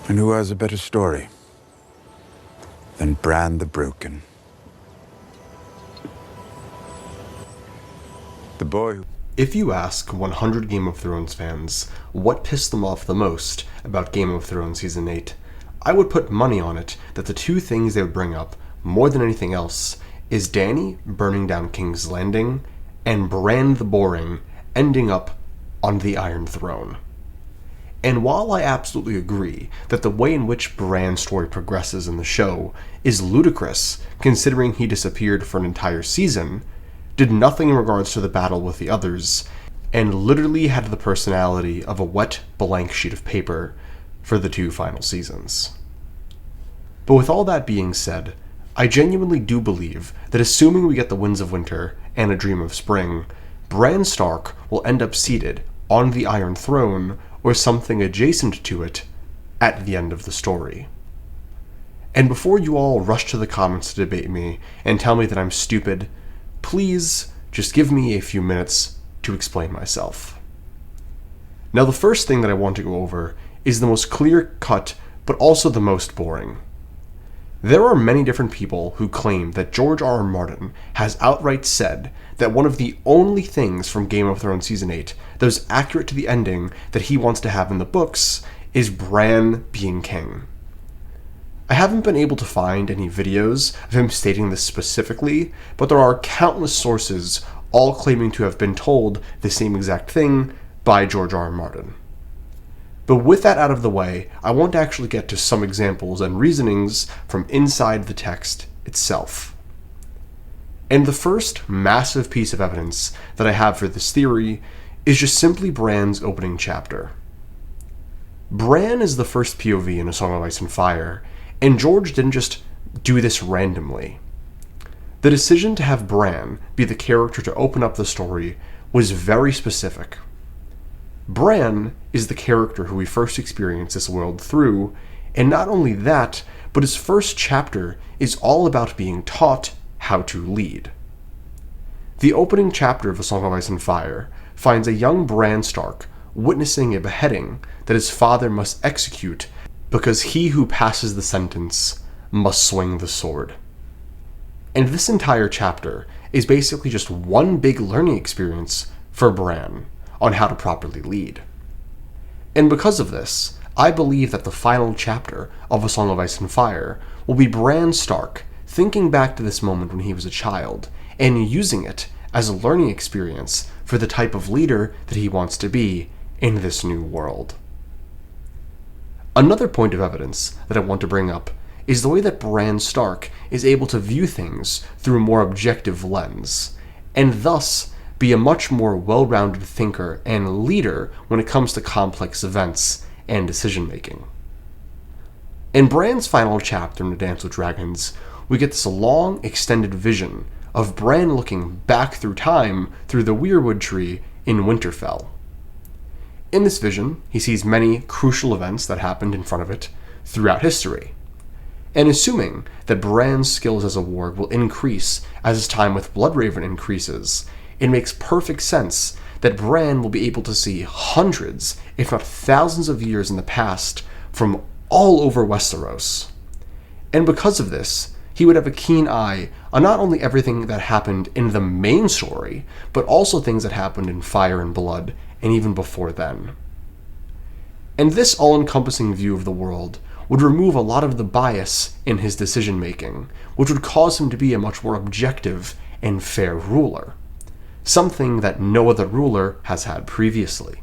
And who has a better story than Bran the Broken? The boy who... If you ask 100 Game of Thrones fans what pissed them off the most about Game of Thrones Season 8, I would put money on it that the two things they would bring up, more than anything else, is Dany burning down King's Landing and Bran the Boring ending up on the Iron Throne. And while I absolutely agree that the way in which Bran's story progresses in the show is ludicrous, considering he disappeared for an entire season, did nothing in regards to the battle with the others, and literally had the personality of a wet blank sheet of paper for the two final seasons. But with all that being said, I genuinely do believe that assuming we get the Winds of Winter and A Dream of Spring, Bran Stark will end up seated on the Iron Throne or something adjacent to it at the end of the story. And before you all rush to the comments to debate me and tell me that I'm stupid, please just give me a few minutes to explain myself. Now, the first thing that I want to go over is the most clear-cut, but also the most boring. There are many different people who claim that George R. R. Martin has outright said that one of the only things from Game of Thrones Season 8 that is accurate to the ending that he wants to have in the books is Bran being king. I haven't been able to find any videos of him stating this specifically, but there are countless sources all claiming to have been told the same exact thing by George R. R. Martin. But with that out of the way, I want to actually get to some examples and reasonings from inside the text itself. And the first massive piece of evidence that I have for this theory is just simply Bran's opening chapter. Bran is the first POV in A Song of Ice and Fire, and George didn't just do this randomly. The decision to have Bran be the character to open up the story was very specific. Bran is the character who we first experience this world through, and not only that, but his first chapter is all about being taught how to lead. The opening chapter of A Song of Ice and Fire finds a young Bran Stark witnessing a beheading that his father must execute because he who passes the sentence must swing the sword. And this entire chapter is basically just one big learning experience for Bran on how to properly lead. And because of this, I believe that the final chapter of A Song of Ice and Fire will be Bran Stark thinking back to this moment when he was a child and using it as a learning experience for the type of leader that he wants to be in this new world. Another point of evidence that I want to bring up is the way that Bran Stark is able to view things through a more objective lens, and thus be a much more well-rounded thinker and leader when it comes to complex events and decision-making. In Bran's final chapter in A Dance with Dragons, we get this long, extended vision of Bran looking back through time through the weirwood tree in Winterfell. In this vision, he sees many crucial events that happened in front of it throughout history. And assuming that Bran's skills as a warg will increase as his time with Bloodraven increases, it makes perfect sense that Bran will be able to see hundreds, if not thousands of years in the past from all over Westeros. And because of this, he would have a keen eye on not only everything that happened in the main story, but also things that happened in Fire and Blood, and even before then. And this all-encompassing view of the world would remove a lot of the bias in his decision-making, which would cause him to be a much more objective and fair ruler, something that no other ruler has had previously.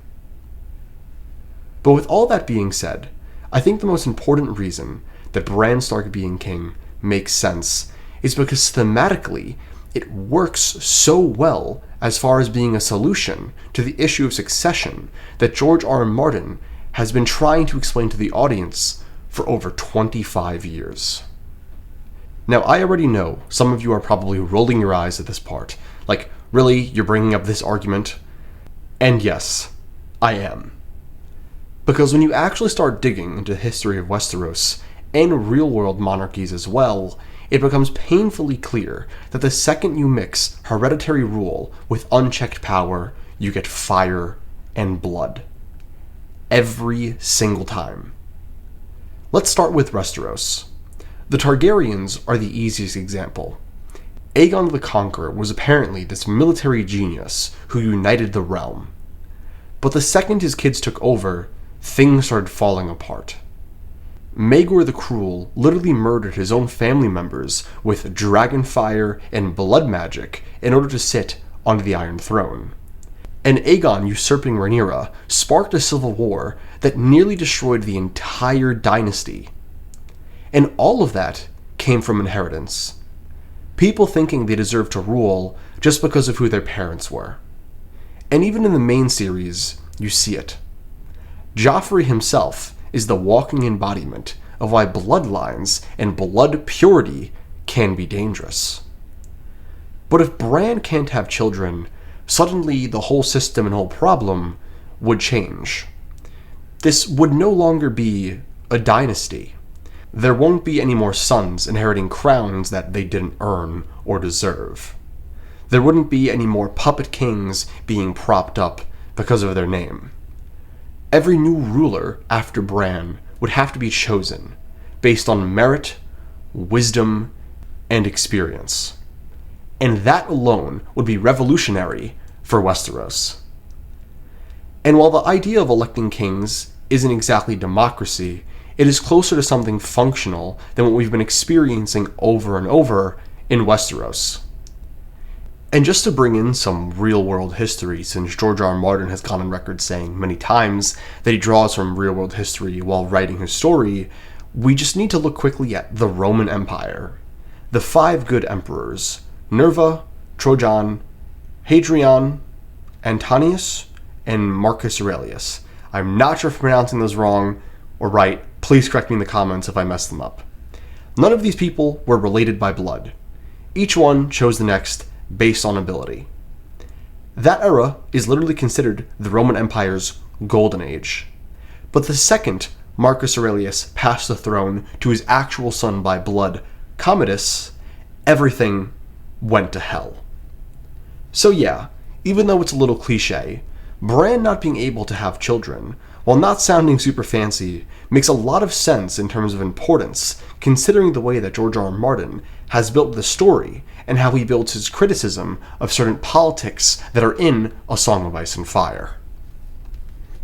But with all that being said, I think the most important reason that Bran Stark being king makes sense is because thematically it works so well as far as being a solution to the issue of succession that George R. R. Martin has been trying to explain to the audience for over 25 years. Now, I already know some of you are probably rolling your eyes at this part, like, really, you're bringing up this argument? And yes, I am. Because when you actually start digging into the history of Westeros, and real-world monarchies as well, it becomes painfully clear that the second you mix hereditary rule with unchecked power, you get fire and blood. Every single time. Let's start with Westeros. The Targaryens are the easiest example. Aegon the Conqueror was apparently this military genius who united the realm. But the second his kids took over, things started falling apart. Maegor the Cruel literally murdered his own family members with dragonfire and blood magic in order to sit on the Iron Throne. And Aegon usurping Rhaenyra sparked a civil war that nearly destroyed the entire dynasty. And all of that came from inheritance. People thinking they deserved to rule just because of who their parents were. And even in the main series, you see it. Joffrey himself is the walking embodiment of why bloodlines and blood purity can be dangerous. But if Bran can't have children, suddenly the whole system and whole problem would change. This would no longer be a dynasty. There won't be any more sons inheriting crowns that they didn't earn or deserve. There wouldn't be any more puppet kings being propped up because of their name. Every new ruler after Bran would have to be chosen based on merit, wisdom, and experience. And that alone would be revolutionary for Westeros. And while the idea of electing kings isn't exactly democracy, it is closer to something functional than what we've been experiencing over and over in Westeros. And just to bring in some real-world history, since George R. R. Martin has gone on record saying many times that he draws from real-world history while writing his story, we just need to look quickly at the Roman Empire. The 5 good emperors, Nerva, Trajan, Hadrian, Antonius, and Marcus Aurelius. I'm not sure if I'm pronouncing those wrong or right. Please correct me in the comments if I mess them up. None of these people were related by blood. Each one chose the next based on ability. That era is literally considered the Roman Empire's golden age. But the second Marcus Aurelius passed the throne to his actual son by blood, Commodus, everything went to hell. So yeah, even though it's a little cliche, Bran not being able to have children, while not sounding super fancy, makes a lot of sense in terms of importance, considering the way that George R. R. Martin has built the story and how he builds his criticism of certain politics that are in A Song of Ice and Fire.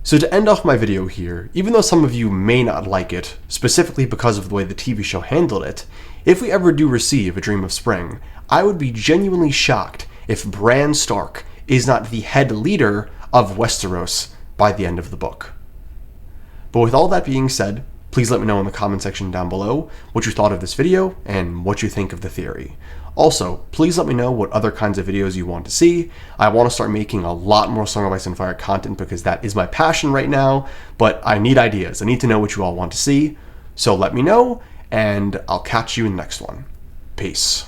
So to end off my video here, even though some of you may not like it, specifically because of the way the TV show handled it, if we ever do receive A Dream of Spring, I would be genuinely shocked if Bran Stark is not the head leader of Westeros by the end of the book. But with all that being said, please let me know in the comment section down below what you thought of this video and what you think of the theory. Also, please let me know what other kinds of videos you want to see. I want to start making a lot more Song of Ice and Fire content because that is my passion right now, but I need ideas. I need to know what you all want to see. So let me know, and I'll catch you in the next one. Peace.